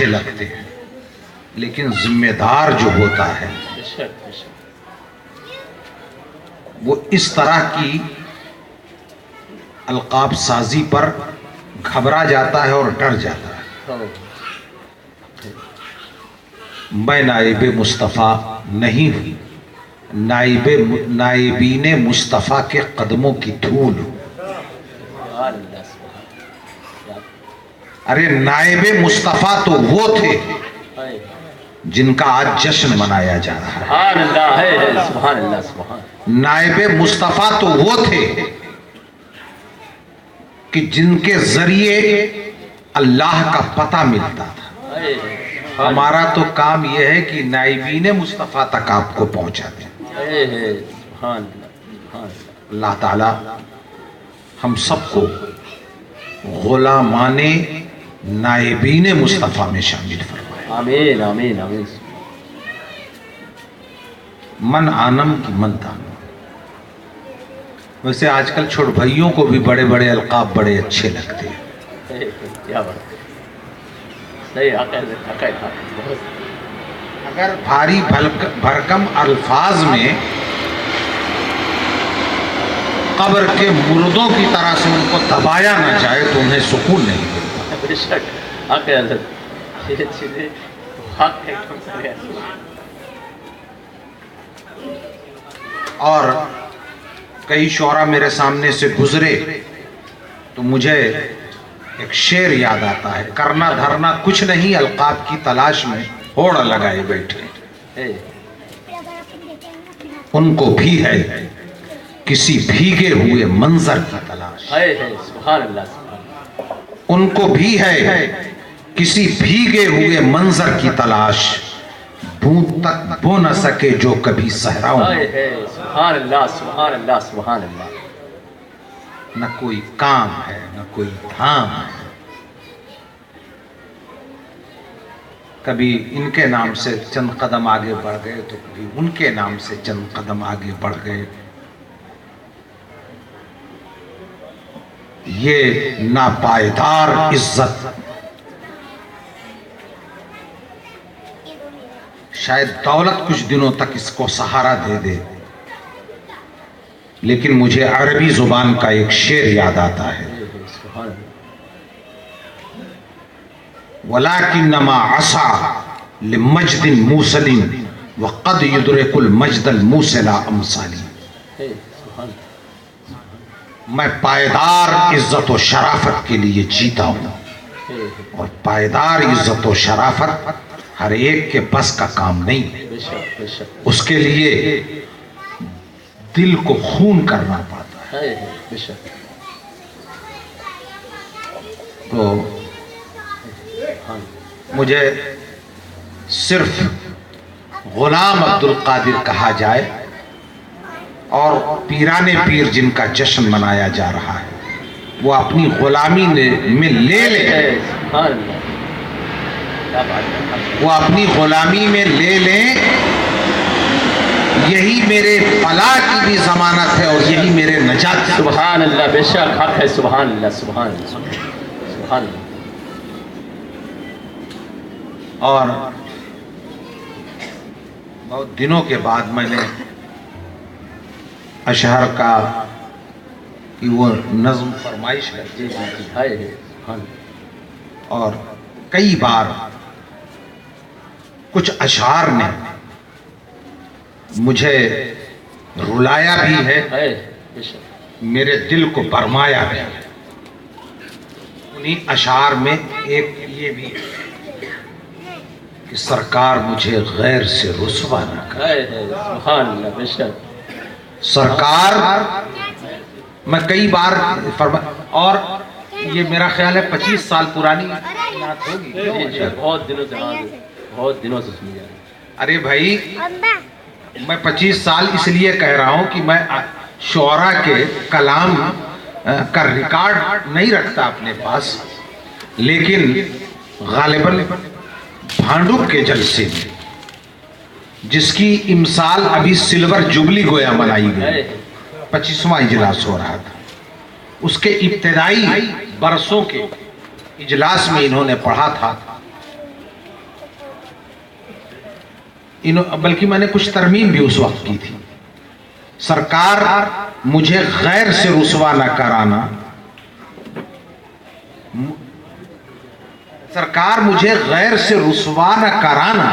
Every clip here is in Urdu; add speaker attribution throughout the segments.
Speaker 1: اچھے لگتے ہیں، لیکن ذمہ دار جو ہوتا ہے وہ اس طرح کی القاب سازی پر گھبرا جاتا ہے اور ڈر جاتا ہے۔ میں نائب مصطفیٰ نہیں ہوں، نائبین مصطفیٰ کے قدموں کی دھول ہوں۔ ارے نائب مصطفیٰ تو وہ تھے جن کا آج جشن منایا جا رہا ہے۔ نائب مصطفیٰ تو وہ تھے کہ جن کے ذریعے اللہ کا پتہ ملتا تھا۔ ہمارا تو کام یہ ہے کہ نائبین مصطفیٰ تک آپ کو پہنچا دیں۔ اللہ تعالی ہم سب کو غلامان نائبین مصطفیٰ میں شامل فرمائے۔
Speaker 2: آمین آمین آمین۔
Speaker 1: من آنم کی من تانم۔ ویسے آج کل چھوڑ بھائیوں کو بھی بڑے بڑے القاب بڑے اچھے لگتے ہیں۔
Speaker 2: کیا بات ہے، صحیح حق ہے۔
Speaker 1: اگر بھاری بھرکم الفاظ میں قبر کے مردوں کی طرح سے ان کو دبایا نہ جائے تو انہیں سکون نہیں ملتا۔
Speaker 2: بے شک حق ہے حضرت، یہ چیزیں حق ہے۔
Speaker 1: اور کئی شعراء میرے سامنے سے گزرے تو مجھے ایک شعر یاد آتا ہے، کرنا دھرنا کچھ نہیں القاب کی تلاش میں ہوڑ لگائے بیٹھے، ان کو بھی ہے کسی بھیگے ہوئے منظر کی تلاش۔
Speaker 2: سبحان اللہ،
Speaker 1: ان کو بھی ہے کسی بھیگے ہوئے منظر کی تلاش، بوند تک بو نہ سکے جو کبھی صحراؤں میں۔
Speaker 2: سبحان اللہ سبحان اللہ سبحان اللہ۔
Speaker 1: نہ کوئی کام ہے نہ کوئی دھام ہے، کبھی ان کے نام سے چند قدم آگے بڑھ گئے تو کبھی ان کے نام سے چند قدم آگے بڑھ گئے۔ یہ ناپائیدار عزت شاید دولت کچھ دنوں تک اس کو سہارا دے دے، لیکن مجھے عربی زبان کا ایک شعر یاد آتا ہے، وَلَكِنَّمَا عَصَى لِمَجْدٍ مُوسَلٍ وَقَدْ يُدْرِكُ الْمَجْدَ الْمُوسِلَ أَمْثَالِ۔ میں پائیدار عزت و شرافت کے لیے جیتا ہوں، اور پائیدار عزت و شرافت ہر ایک کے بس کا کام نہیں ہے، اس کے لیے دل کو خون کرنا پڑتا ہے۔ تو مجھے صرف غلام عبدالقادر کہا جائے، اور پیران پیر جن کا جشن منایا جا رہا ہے وہ اپنی غلامی میں لے لیں، وہ اپنی غلامی میں لے لیں، یہی میرے فلاح کی بھی ضمانت ہے اور یہی میرے نجات کی۔
Speaker 2: سبحان اللہ، بے شک حق ہے، سبحان اللہ سبحان اللہ سبحان اللہ۔
Speaker 1: اور بہت دنوں کے بعد میں نے اشعار کا کہ وہ نظم فرمائش کرتی
Speaker 2: ہے،
Speaker 1: اور کئی بار کچھ اشعار نے مجھے رلایا بھی ہے، میرے دل کو برمایا بھی ہے۔ انہی اشعار میں ایک یہ بھی ہے کہ سرکار مجھے غیر سے رسوا نہ کرے۔
Speaker 2: سبحان اللہ، بے شک
Speaker 1: سرکار، میں کئی بار اور یہ میرا خیال ہے 25 سال پرانی بات ہوگی،
Speaker 2: بہت دنوں سے بہت دنوں سے سنی جا رہی۔
Speaker 1: ارے بھائی میں 25 سال اس لیے کہہ رہا ہوں کہ میں شعراء کے کلام کا ریکارڈ نہیں رکھتا اپنے پاس، لیکن غالباً بھانڈوپ کے جلسے میں جس کی امسال ابھی سلور جوبلی گویا منائی گئی، 25واں اجلاس ہو رہا تھا، اس کے ابتدائی برسوں کے اجلاس میں انہوں نے پڑھا تھا بلکہ میں نے کچھ ترمیم بھی اس وقت کی تھی. سرکار مجھے غیر سے رسوا نہ کرانا، سرکار مجھے غیر سے رسوا نہ کرانا،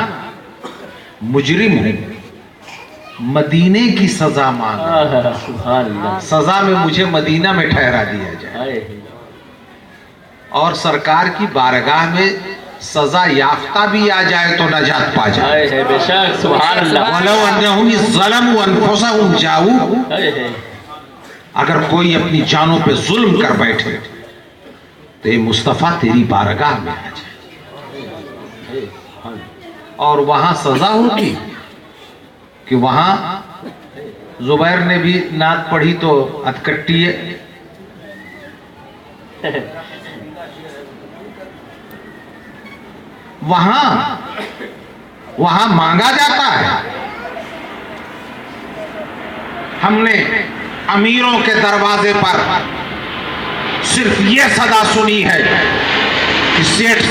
Speaker 1: مجرم ہوں، مدینے کی سزا مانگا،
Speaker 2: سبحان اللہ.
Speaker 1: سزا میں مجھے مدینہ میں ٹھہرا دیا جائے، اور سرکار کی بارگاہ میں سزا یافتہ بھی آ جائے تو نجات پا جائے.
Speaker 2: بے شک سبحان اللہ.
Speaker 1: وَلَوْ أَنَّهُمْ ظَلَمُوا أَنفُسَهُمْ جَاءُوا، اگر کوئی اپنی جانوں پہ ظلم کر بیٹھے تو یہ مصطفیٰ تیری بارگاہ میں آ جائے، اور وہاں سزا ہوتی کہ وہاں زبیر نے بھی نعت پڑھی تو اتکٹی ہے، وہاں مانگا جاتا ہے. ہم نے امیروں کے دروازے پر صرف یہ صدا سنی ہے کہ سیٹھ